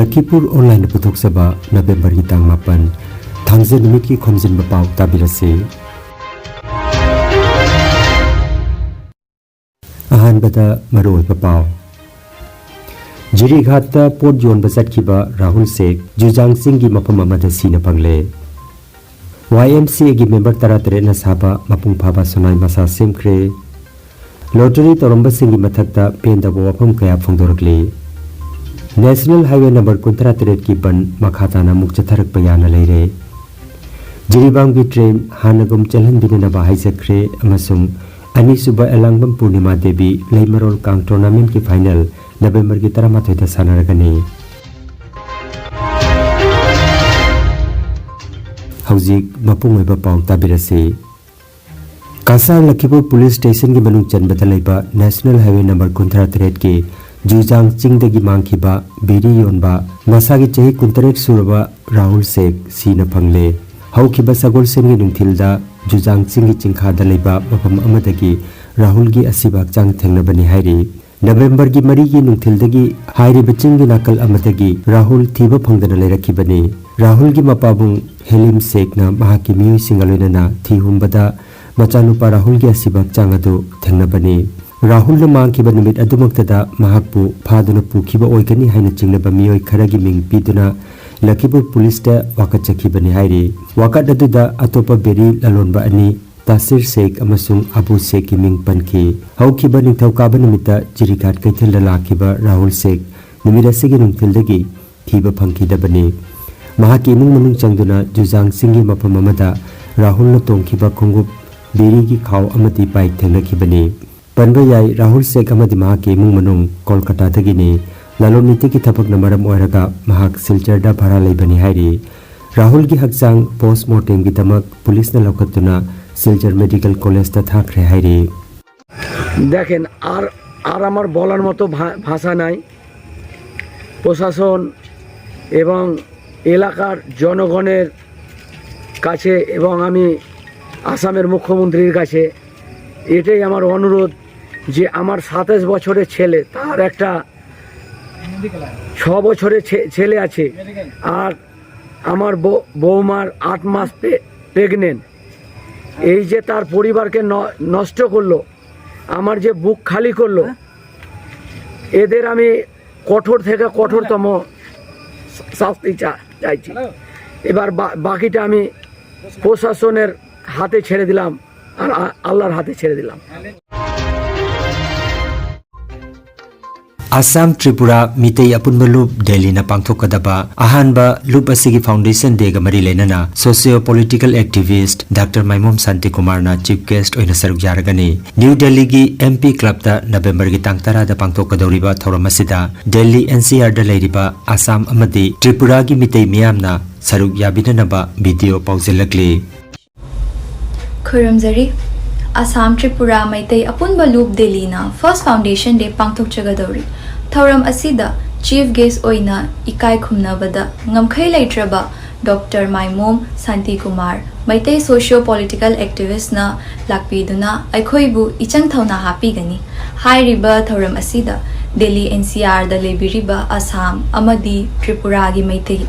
Lakhipuronline putoksaba November gi tang 8 thangje numit ki Khomjinba Pao tabirase ahanbada maroi Pao Jirighatta port yon basat kiba Rahul Sheikh Jujang Singh gi mapam amada sina pangle YMCA gi member taratere na saba mapung phaba sonai masa semkre lottery toromba singi mathakta penda bo wafam kaya phongdorakle National Highway number 33 ki ban makhata na mukcha tharak payana leire Jiribang bi train hanagum chalhan binana ba haisakre amasung ani suba elangbam purnima devi leimarol kang tournament ki final November ki 13 ta sanaragani Hauzik mapung oiba paw tabirase Kasar Lakhipur Police Station ki manung chanbata leiba National Highway number 33 ki Jujang Chingdagi mangkhiba biri yonba masagi chahi 38 suraba Rahul Sheikh sina phangle haukiba sagol sengi nungthilda Jujang Chinggi chingkhada leiba mapam amadagi Rahul gi asiba chang thengnabani hairi November gi mari gi nungthildagi hairi bachinggi nakal amadagi Rahul thiba phangdana leirakhibani Rahul gi mapabung Helim Sheikh na mahaki miyoi singaloina na thihumbada machanupa Rahul gi asiba chang adu thengnabani Rahul na mangkiba numit adumaktada mahakpu phaduna pukhiba oigani haina chingnaba miyoi kharagi ming piduna Lakhipur police ta wakat chakhibani hairi wakat aduda atopa beri lalonba ani Tasir Sheikh amasung Abu Sheikh ki ming panki haukiba ningthaukaaba numita Jirighat kaithilda lakhiba Rahul Sheikh numira sigi nungthildagi thiba phangkhidabani mahaki imung manung changduna Jujang Singhi mapam amada Rahul na tongkhiba khongup beri gi khaw amati bike thengnakhibani Panba yai Rahul Sheikh amadi mahaki imung manung Kolkata thagini lalon niti ki thapak na maram oiraga mahak silchar da bhara leibani hairi Rahul gi hakchang postmortem gi tamak police na lokatuna silchar medical college ta thakre hairi দেখেন আর আমার বলার মতো ভাষা নাই প্রশাসন এবং এলাকার জনগণের কাছে এবং আমি আসামের মুখ্যমন্ত্রীর কাছে এটাই আমার অনুরোধ যে আমার 27 বছরের ছেলে তার একটা 6 বছরের ছেলে আছে আর আমার বৌমার 8 মাস প্রেগনেন্ট এই যে তার পরিবারকে নষ্ট করলো আমার যে বুক খালি করলো এদের আমি কঠোর থেকে কঠোরতম শাস্তি চাইছি এবার বাকিটা আমি প্রশাসনের হাতে ছেড়ে দিলাম আর আল্লাহর হাতে ছেড়ে দিলাম Assam Tripura Mitei Apunba Loop Delhi na pangthokadaba ahanba loop asigi foundation day ga mari lenana socio-political activist Dr. Maimom Santi Kumar na chief guest oina saruk yaragani New Delhi gi MP club ta November gi tang 10 da pangthokadoriba thoramasida Delhi NCR da leiriba Assam amadi Tripura gi Mitei miyamna saruk yabinanaba video pauzelakli Khuramjari Assam Tripura Maitai Apunba Loop Delhi na First Foundation Day pangthok chagadori Thauram asida Chief Guest oina ikai khumnabada ngamkhai leitraba Dr. Maimom Santi Kumar Maitai socio-political activist na lakpiduna aikhoibu ichang thauna hapigani hairiba thauram asida Delhi NCR da lebiriba Assam amadi Tripura gi Maitai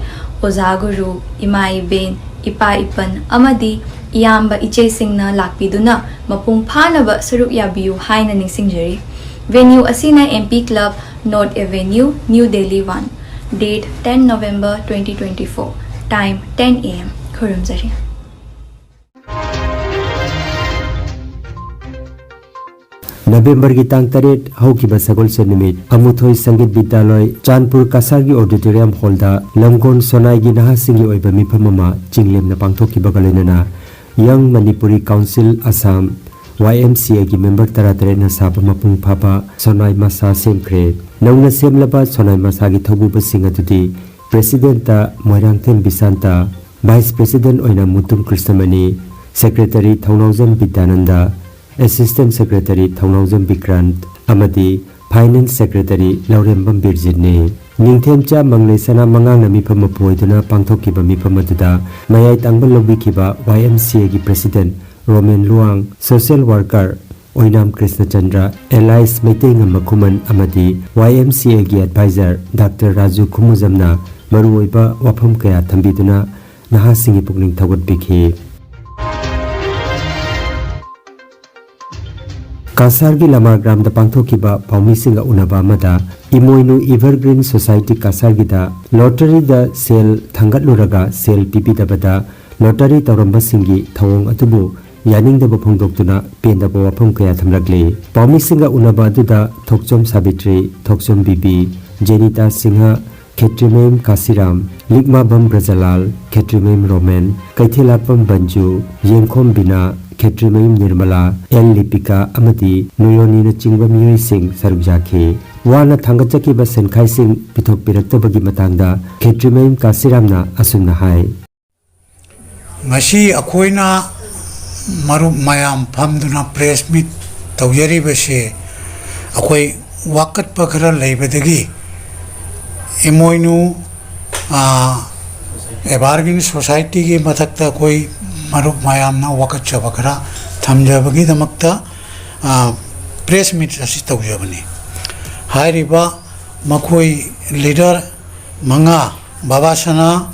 Oza Guru Imai Ben Ipa Ipan amadi Iyamba Iche Singna lakpiduna mapung phanaba saruk yabiu haina ningsingjari venue asina MP Club North Avenue New Delhi 1 date 10 November 2024 time 10 am Khuramjari November gi tang 8 haukiba sagol se nimit amuthoi sangit bidyaloy Chanpur Kasar gi auditorium hall da Lamgon Sonai gi naha singi oiba miphamama chinglem na pangthokiba galenana Young Manipuri Council Assam YMCA gi member taratare na saba mapung phaba sonai masa semkre nauna semlaba sonai masa gi thobu basinga tudi president ta Moirangthen Bisanta vice president oina Mutum Krishnamani secretary Thaunaujam Bidyananda assistant secretary Thaunaujam Bikrant amadi finance secretary Laurembam Birjitne Ningthemcha Manglesana Mangangna mifama poiduna pangthokiba mifamaduda mayai tangbal lobikhiba YMCA gi president Roman Luang social worker Oinam Krishna Chandra, Elias Maiting Makuman Amadi, YMCA gi advisor Dr. Raju Kumuzamna, Maruiba Wapam Kaya Tambiduna, Nahasingi Pukning Tawat Biki. Kasargi Lama Gram the Pangtokiba, Paumisinga Unaba Mada, Imoinu Evergreen Society Kasargida, Lottery the Sale Tangatluraga, Sale Pipidabada, Lottery Taramba Singi, Tawong Atubu, Yaning the Bopongdoktuna, Penda Bawapam Kaya Tamragli, Paumisinga Unaba Duda, Tokchom Sabitri, Tokchom Bibi, Jenita Singha, Ketrimem Kasiram, Ligma Bam Brajalal, Ketrimem Roman, Kaithilapam Banju, Yenkom Bina, Ketrimem Nirmala, El Lipika Amati, Noyoni Chingba Mui Singh Sarujaki, Wana Tangachaki Basen Kai Singh, Pitok Piraktabagi Matanda, Ketrimem Kasiramna Asuna Hai. Masi Akoina Maru Mayam Pamduna Press Meet Taujari Base, Akoi Wakat Pakara Labadagi, Emoinu a bargain society ki matakta koi Maruk Mayam na Wakat Chabakara, Tamjabagi the Makta press meet Asita Javani. Hai Riba Makoi leader Manga Babasana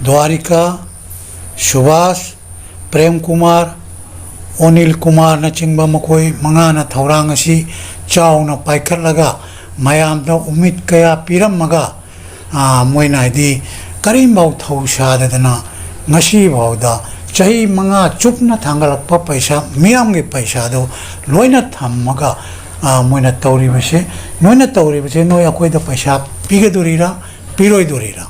Dwarika Subhas Prem Kumar Onil Kumar na Chingba Makoi Manga na Taurangasi Chow na Paikar Laga Mayam na Umit Kaya Piram Maga Moina di Karimbau Thau Shadana Nashi Bauda Chahi Manga Chupna Tangalak Papaisa Miamgi Paisado Loina Tamaga Moina Tauri Vase Noina Tauri Vase Noya Koi the Paisa Pigadurira Piroidurira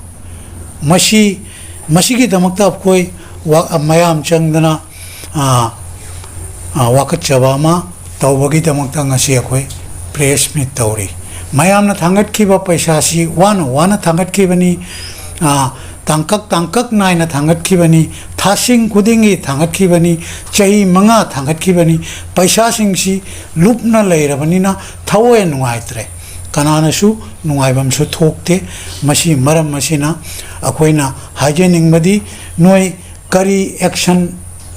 Mashiki Damakta Koi Mayam Changdana Wakat Chabama Tawagi Damakta Nasia Koi Press Meet Tauri Mayam na Tangat Kiba Paisasi Wana Tangat Kibani Tangkak Nai na Tangat Kibani Tasing Kudingi Tangat Kibani Chahi Manga Tangat Kibani Paisasing si Lupna Lairabanina Tawe Nuaitre Kanana su Nuaibam su Tokte Mashi Maram Masina Akoina Hygienic Madi Noi Kari Action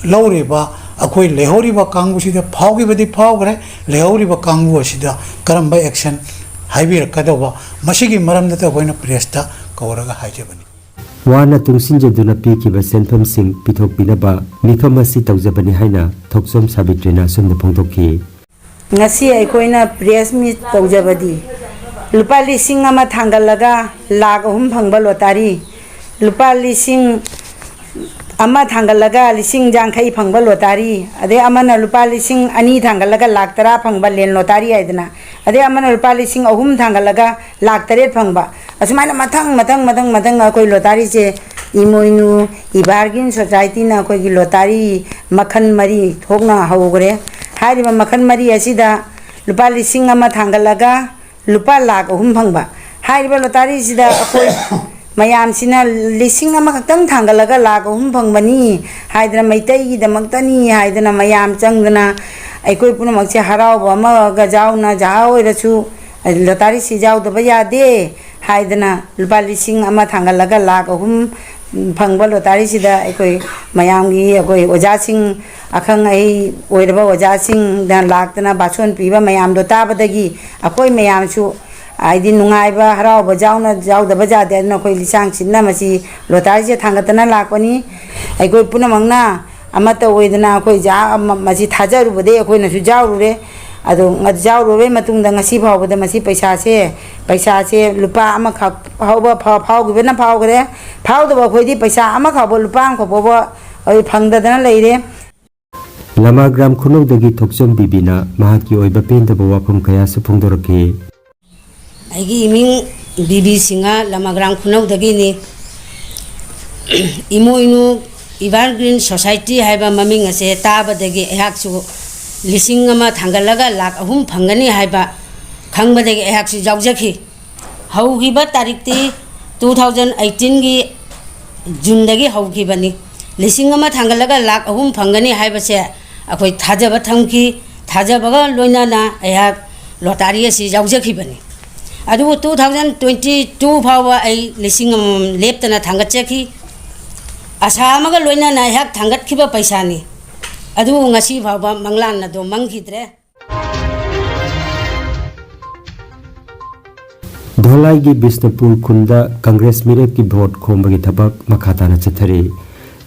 Lauriba Akoi Lehoriba Kangusi the Paugi Badi Paugre Lehoriba Kangu Sida Karamba Action Haibir Kadova Mashigi Maram the Wena Presta Kauraga Hajabani. Wana Tungsinja Duna Piki Senpam Singh Pitok Binaba, Mifamasi Tauzabani Haina, Toksom Sabitrina Sum the Pontoki. Nasi Aikoina Press Meet Taujabadi Lupali Singama Tangalaga, Lagahum Pangbalotari, Lupali Sing Ama Tangalaga, Lising Jankai Pangbalotari, Ade Amana Lupali Sing Ani Tangalaga, Laktara Pangbalen Lotari Adna, Ade Amana Lupali Sing Ohum Tangalaga, Laktare Pangba. Asmana Matang Akoi Lotari se Imoinu, Ibargin Society na Koi Lotari, Makan Mari, Hogna Hogre, Hariba Makan Mari Asida, Lupali Singama Tangalaga, Lupa Lag Humpangba, Hariba Lotari Sida Akoi Mayam Sina Lisingama Tang Tangalaga Lag Humpangmani, Hydra Maitai, the Magtani, Hydra Mayam Changana, Akoi Punamaxia Harao, Bama Gajauna, Jao, Rasu, Lotari Sijao, the Baya de. Haidana Lupali Sing Ama Tangalaga Lagahum Pangba Lotari Sida Ekoi Mayamgi Ekoi Ojasing Akang Ai Oidaba Ojasing Dan Laktana Bason Piba Mayam Dotabadagi Akoi Mayam Su Aidi Nungaiba Harao Bajauna Jau the Baja de Nokoi Lisang Sinamasi Lotari Tangatana Lakoni Ekoi Punamangna Amata Oidana Koi Ja Masi Tajaru Bade Ekoi Nasujaure Ado Ngajau Matung the Nasipa with the Masi Paisa Lupa Amaka Pau given a power there, Pau the Wakodi Paisa Amaka Lupan Kopa or Panga than a lady. Lama Gram Kuno the Gitokson Bibina, Mahaki Oiba Paint the Bawapum Kaya Supundoroki. I give me Bibi Singa, Lama Gram Kuno the Guinea Imoinu, Evergreen Society, have a mumming as a taba the Haxu. Lisingama Tangalaga Lak Hum Pangani Haiba Kangba de Haxi Jaujaki. How he but Tarikti 2018 gi Jundagi Haukibani. Lisingama Tangalaga Lak Hum Pangani Haibase, Akoi Tajaba Tanki, Tajabaga Loinana, I have Lotarius Jaujaki Bani. I do 2022 power a Lisingam Leptana Tangachaki. Asamaga Loinana, I have Tangat Kiba Paisani. adu ngasi phaba manglan na do mangkhidre धोलाई की बिष्णुपुर खुंदा कांग्रेस मिरेप की vote खोमबगी थबक मखाताना चथरे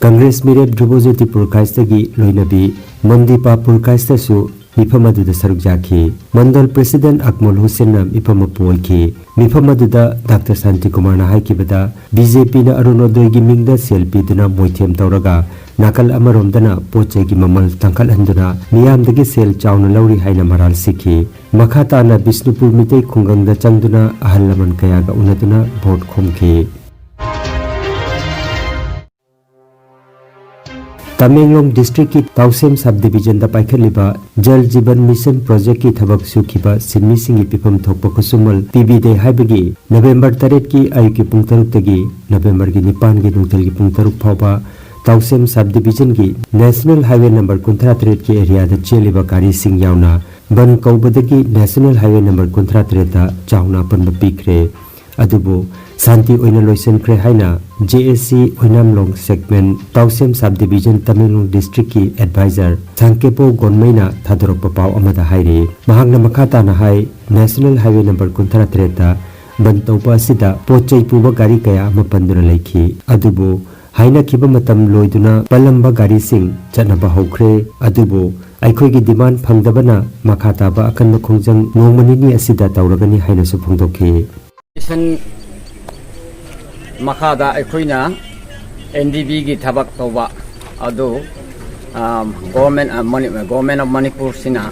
Congress मिरेप Dhruvajyoti पुरकाइस्तगी लोइनबी मंदीपा पुरकाइस्तसु मिफम अदुदा सरुक जाखी मंडल president Akmal Hussain ना मिफम पोइखी मिफम अदुदा doctor Shanti Kumar ना हाइकिबदा BJP ना अरुणोदय की मिंगदा selfie दुना मोइथेम तौरगा नाकल अमरोमदना पोचे की ममल तंकल हंदुना मियामदगी cell Chowna लौरी हाइना moral सिखी मखाताना बिष्णुपुर मितै खुंगंगदा चंगदुना अहल लमन कयागा उनदुना भोट खोमखी तमेंगलोंग डिस्ट्रिक्ट की ताउसेम सब डिवीजन दा पाइखलिबा जल जीवन मिशन प्रोजेक्ट की थबक सुखिबा सिनमी सिंगी पिफम थोकप कुसुमल पीबी दे हाइबगी नवंबर 3 की आयु की पुंग 3 तगी नवंबर की 9 की नुंगतल की पुंग 3 फावबा ताउसेम सब डिवीजन की नेशनल हाईवे नंबर 53 की एरिया दा चेलिबा गाड़ी सिंग यावना बन कौबदगी नेशनल हाईवे नंबर 53 दा चाउना पनब पीखरे अदुबो शांति ओइना लोइसनख्रे हाइना जेएससी ओइनामलोंग सेगमेंट ताउसेम सब डिवीजन तमेंगलोंग डिस्ट्रिक्ट की एडवाइजर सांकेपो गोनमैना थादरप पाव अमदा हाइरे महांगना मखाताना हाइ नेशनल हाईवे नंबर 53 दा बंतौपा असिदा पोचै पुबा गाड़ी कया अमा पंदुना लैखी अदुबो हाइना खिबा मतम लोइदुना पलंबा गाड़ी सिंग चनबा हौख्रे अदुबो अखोइगी डिमांड फंगदबना मखाताबा अकन खोंजंग नोंमनिनी असिदा तौरगनी हाइना सु फंगदोखी मखादा अखोइना एनडीबी की थबक तौबा अदो गवर्नमेंट ऑफ मणिपुर सिना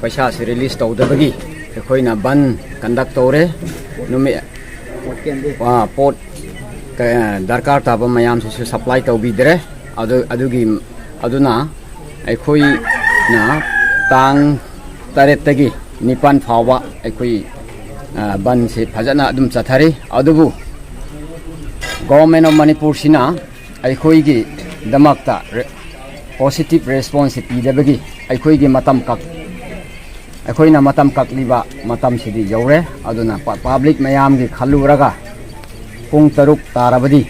पैसा से रिलीज तौदबगी अखोइना बन कंडक्ट तौरे नुमे पोट दरकार ताब मयाम से सप्लाई तौबीदरे अदुगी अदुना अखोइना तांग तरेतगी निपान फावा अखोइ बन से फजना अदुम चथारे अदुबु गवर्नमेंट ऑफ मणिपुर सिना अखोइगी दमकता पॉजिटिव रेस्पॉन्स पीदबगी अखोइगी मतम कक अखोइना मतम ककलिबा मतम सिदी यौरे अदुना पब्लिक मयाम की खलुरगा पुंग तरुक तारबदी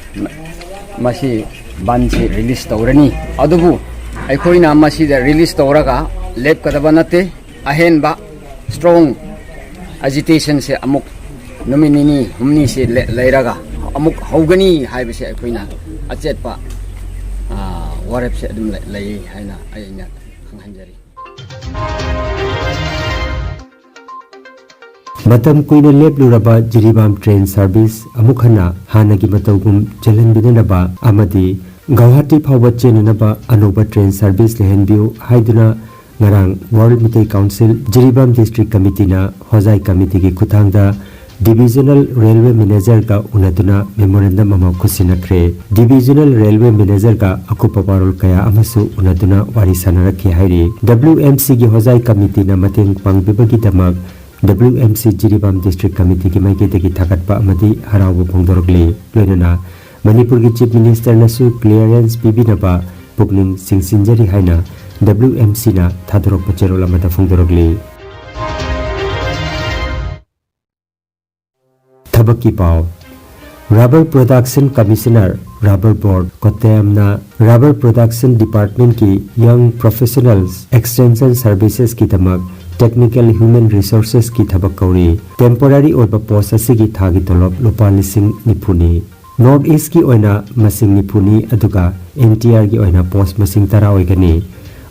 मसी बन से रिलीज तौरनी अदुबु अखोइना मसी रिलीज तौरगा लेप कदबा नते अहेनबा स्ट्रॉन्ग एजिटेशन से अमुक नुमिनिनी हमनी से लेरगा अमुक हौगनी हाइबसे अखोइना अचेतपा वारेप से अदुम लई हाइना आइना खंगहंजरी मतम कुइना लेपलुरबा जिरीबाम ट्रेन सर्विस अमुखना हानगी मतौगुम चलनबिनबा अमदी गुवाहाटी फावबा चेननबा अनोबा ट्रेन सर्विस लेहनबिउ हाइदुना ngarang World Mitai Council Jiribam District Committee na Hozai Committee ki kuthangda Divisional Railway Manager ka unaduna memorandum ama khusinakre Divisional Railway Manager ka akupa parol kaya amasu unaduna wari sanarakhi hairi WMC ki Hozai Committee na mateng pangbibagi damak WMC Jiribam District Committee ki maikete ki thakatpa amadi harawu phongdorokli loinana Manipur ki Chief Minister nasu clearance bibinaba pukning singsinjari haina WMC na thadorok pachero lamata phongdorokli thabaki pao Rubber Production Commissioner Rubber Board Kottayam na Rubber Production Department ki Young Professionals Extension Services ki tamak Technical Human Resources ki thabak kauri temporary oiba post asigi thagi tolop lupa lising nipuni North East ki oina masing nipuni aduga NTR ki oina post masing tara oigani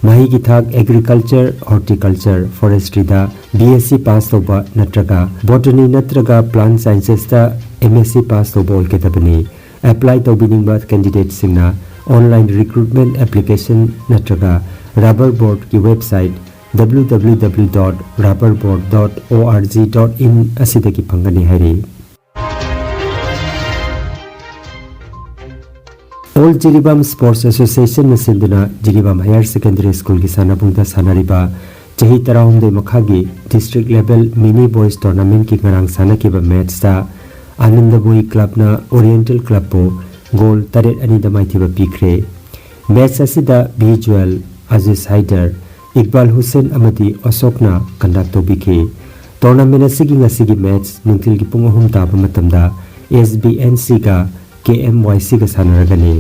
mahi ki thak agriculture horticulture forestry da BSc pass toba natraga botany natraga plant sciences da MSc pass toba olkedabani apply tobiningba candidate singna online recruitment application natraga rubber board ki website www.rubberboard.org.in asidagi phangani hairi All Jiribam Sports Association na sinduna Jiribam Higher Secondary School ki sanabungda sanariba chahi tarahumde makhagi district level mini boys tournament ki ngarang sanakiba match ta Anandaboi Club na Oriental Club po goal taret ani da maithiba pikre match asida Visual Aziz Haider Iqbal Hussain amadi Asokna conduct tobiki tournament asigi ngasigi match nungtil ki pung 3 taba matamda SBNC ga KMYC ka sanaragani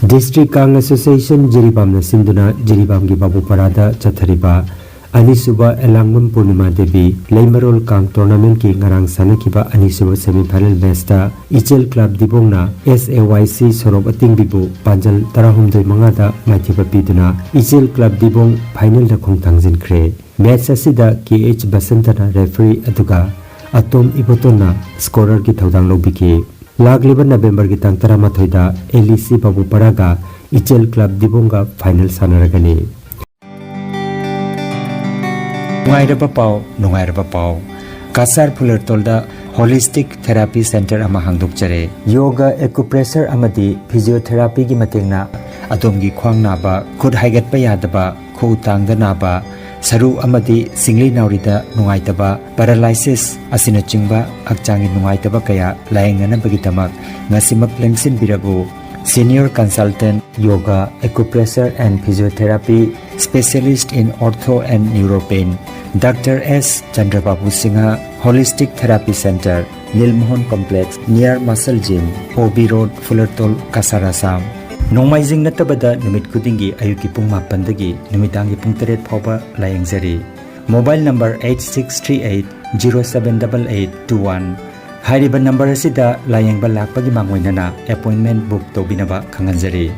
District Kang Association Jiribam na sinduna Jiribam gi babu parada chathariba Anisuba Elangmam Purnima Devi Leimarol Kang Tournament ki ngarang sanakiba Anisuba semi-final match ta Ichel Club Dibongna SAYC Sorop Ating Bibu Panjal Tarahumdoi Mangada Maithiba Piduna Ichel Club Dibong final da khongthang jinkre match asida KH Basantana referee aduga Atom Ibotona scorer ki thodang lobiki Lagliba November ki tang 13 da LEC Babu Paraga Ichel Club Dibonga final sanaragani Nungairaba Pao Kasar Pulertolda Holistic Therapy Center ama hangdokjare Yoga Acupressure amadi Physiotherapy gi matengna adomgi khwang naba khud haigatpa yadaba khu tangda naba saru amadi singli naurida nungaitaba paralysis asina chingba hakchangi nungaitaba kaya laengana bagitamak ngasimak lengsin birago Senior Consultant Yoga Acupressure and Physiotherapy Specialist in Ortho and Neuropain Dr. S. Chandrababu Singha Holistic Therapy Center Nilmohon Complex near Muscle Gym OB Road Fullertol Kasarasam Nomaizing natabada numit kudingi ayuki pung mapandagi numitangi pung 3 phoba layengzari Mobile number 8638078821 Hairiba number asida layengba lakpagi mangwainana appointment book tobinaba khanganjari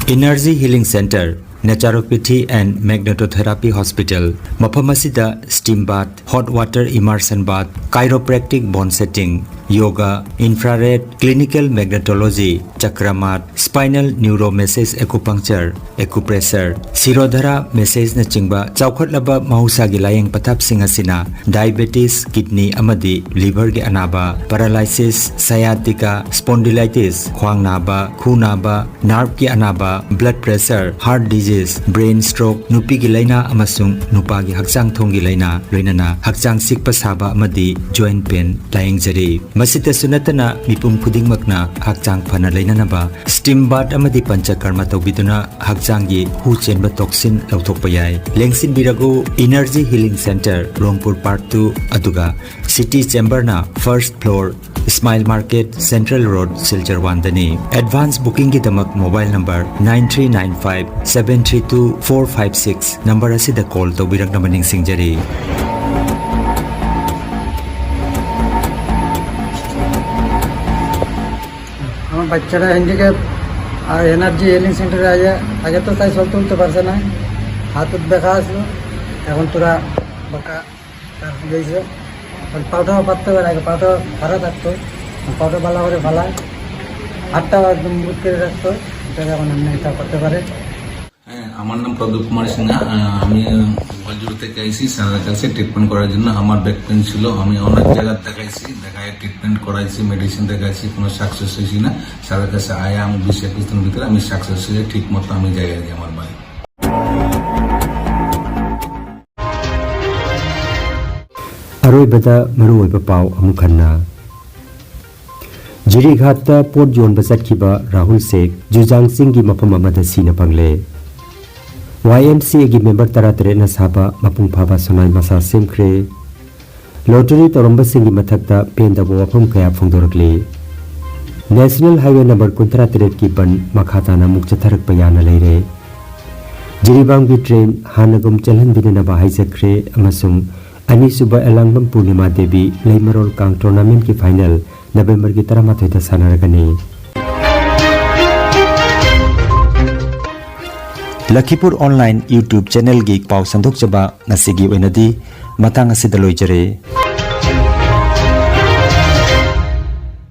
Energy Healing Center Naturopathy and Magnetotherapy Hospital Mapamasida Steam Bath Hot Water Immersion Bath Chiropractic Bone Setting Yoga Infrared Clinical Magnetology Chakramat Spinal Neuro Massage Acupuncture Acupressure Sirodhara Massage na chingba chawkhatlaba mahusagi layeng pathap singasina Diabetes Kidney amadi Liver gi anaba Paralysis Sciatica Spondylitis khwang naba khu naba Nerve gi anaba Blood Pressure Heart Disease Brain Stroke Nupi gi laina amasung nupa gi hakchang thong gi laina loinana hakchang sikpa saba amadi joint pain layeng jari Masita sunatana mipum kuding makna hakchang phana leinanaba steam bath amadi panchakarma tobiduna hakchangi hu chenba toxin lauthokpa yai lengsin birago Energy Healing Center Rongpur Park 2 aduga City Chamber na first floor Smile Market Central Road Silchar Wandani advance booking ki damak mobile number 9395732456 number asida call tobirak namaning singjari বাচ্চারা handicap আর energy healing সেন্টারে আগে তো তাই সব তুলতে পারছে না হাতত ব্যথা আসলো এখন তোরা বাঁকা গেছে পাউটাও পাততে পারে আগে পাউটা ভাড়া থাকতো পাউটা ভালো করে ভালায় হাতটাও একদম বুট করে রাখতো এটাকে এখন এমনি এটা করতে পারে হ্যাঁ আমার নাম প্রদীপ কুমার সিনহা আমি গোয়ালজোড় থেকে আইসি স্যারের কাছে ট্রিটমেন্ট করার জন্য আমার ব্যাক পেন ছিল আমি অনেক জায়গায় দেখাইছি দেখায় ট্রিটমেন্ট করাইছি মেডিসিন দেখাইছি কোনো সাকসেস হয়েছি না স্যারের কাছে আয়া আমি 20-21 দিনের ভিতরে আমি সাকসেস হয়ে ঠিক মতো আমি জায়গায় গিয়ে আমার বাড়ি Aroibada maruoiba pau amukhanna Jirighatta port yon basat kiba Rahul Sheikh Jujang Singh gi mapam amada sina pangle YMCA gi member taratare na saba mapung phaba sonai masa semkre lottery toromba singi mathakta penda bo wafam kaya phongdorakle National Highway number 33 ki ban makhata na mukcha tharak payana leire Jiribam gi train hanagum chalhan binana ba haijakre amasung Anisuba Elangmam Purnima Devi Leimarol Kang Tournament ki final November ki 13 da sanaragani Lakhipuronline YouTube channel gi pau sandok chaba ngasigi oinadi matang asida loijare